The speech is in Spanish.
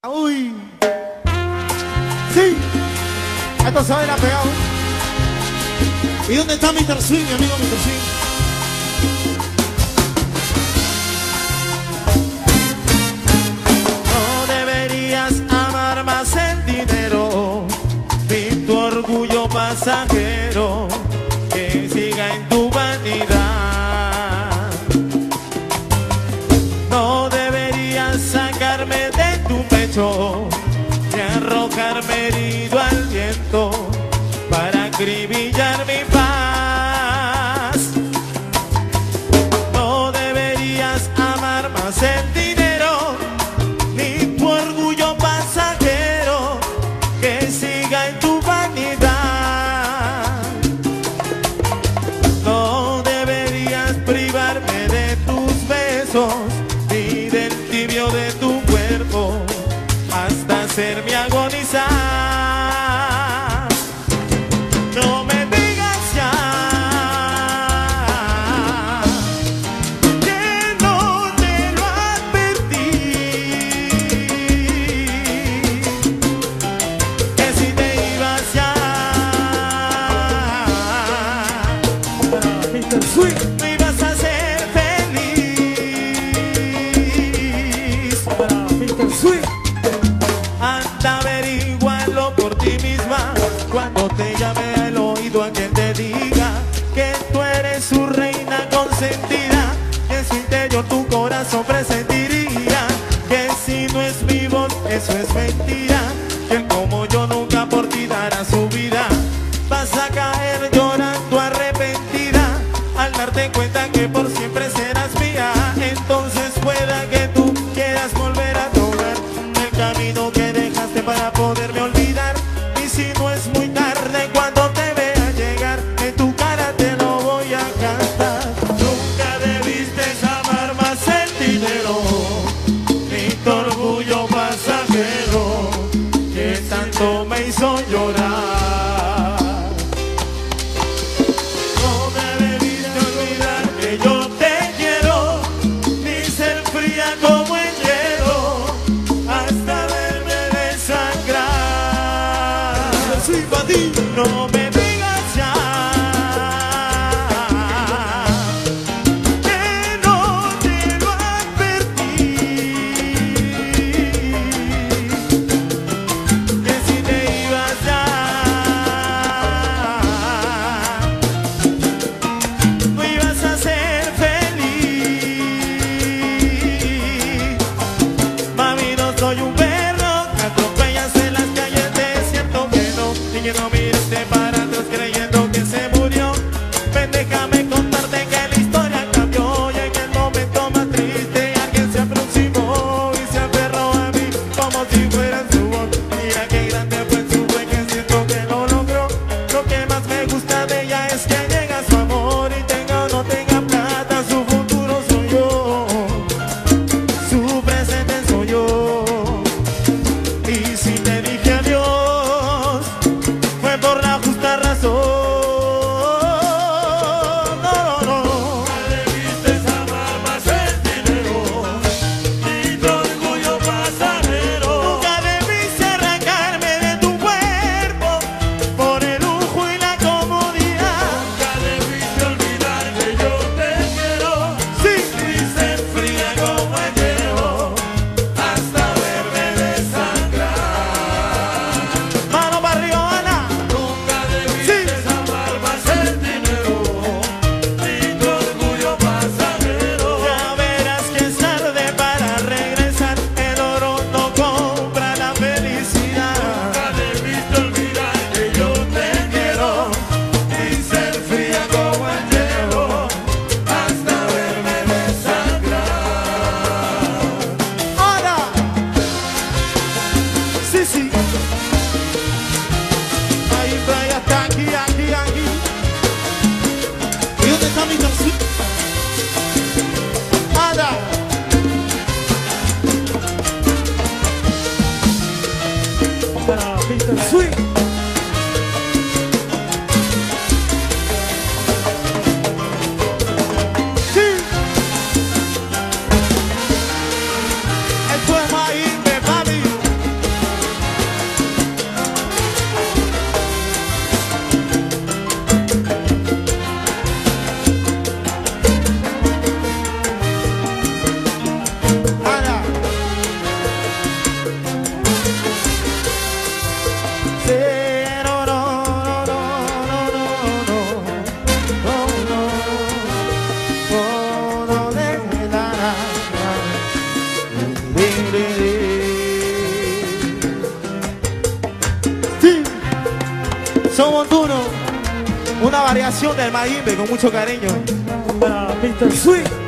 Uy, sí, esto se va a ir a pegado. ¿Y dónde está Mr. Swing, mi amigo Mr. Swing? No deberías amar más el dinero, ni tu orgullo pasajero que siga en tu vanidad. No deberías sacarme de tu pecho y arrojarme herido al viento para acribillar mi paz. No deberías amar más el dinero, ni tu orgullo pasajero que siga en tu vanidad. No deberías privarme de tus besos, ni del tibio de tu cuerpo, hasta hacerme agonizar. No me digas ya que no te lo advertí, que si te ibas ya Mr. Swing, me ibas a ser feliz. Mr. Swing. Anda, averígualo por ti misma cuando te llame al oído a quien te diga que tú eres su reina consentida, que en su interior tu corazón presentiría que si no es mi voz, eso es mentira, que él como yo nunca por ti dará su vida. Vas a caer llorando arrepentida al darte cuenta que por siempre serás mía. Entonces pueda que tú quieras volver a tomar el camino que dejaste para poderme olvidar. Y si no es muy tarde, cuando te vea llegar, en tu cara te lo voy a cantar. Nunca debiste amar más el dinero, ni tu orgullo pasajero que tanto me hizo llorar. No me debiste olvidar que yo te quiero, ni ser fría como el hielo, hasta verme desangrar. Soy para ti. No me digas ya que no te lo advertí, que si te ibas ya no ibas a ser feliz. Mami, no soy un perro que atropellas en las calles, de cierto que no, y que no mires para atrás creyendo que se murió. Ven, déjame contarte que la historia cambió y en el momento más triste alguien se aproximó y se aferró a mí como si fuera su voz. Mira qué grande fue su fe, que siento que lo logró. Lo que más me gusta de ella es que llega su amor y tenga o no tenga plata, su futuro soy yo, su presente soy yo. Y si te dije adiós, fue por la justa razón. No, no, no. Nunca debiste amar más el dinero, ni tu orgullo pasajero. Nunca debiste arrancarme de tu cuerpo por el lujo y la comodidad. Nunca debiste olvidar que yo te quiero, sí, y ser fría como el hielo, hasta verme desangrar. Mano para arriba, Ana. Nunca debiste amar más el dinero, ni tu orgullo pasajero. Ya verás que es tarde para regresar, el oro no compra la felicidad. Nunca debiste olvidar que yo te quiero, y ser fría como el hielo, hasta verme desangrar. Ahora. Sí, sí. Ahí, playa, está aquí, aquí, aquí. ¿Y dónde está Mr. Swing? Ada. Para Mr. Swing. Sí. Esto es Maíz, papi. Sí. Somos duros. Una variación del Mayimbe con mucho cariño. Para Mr. Swing.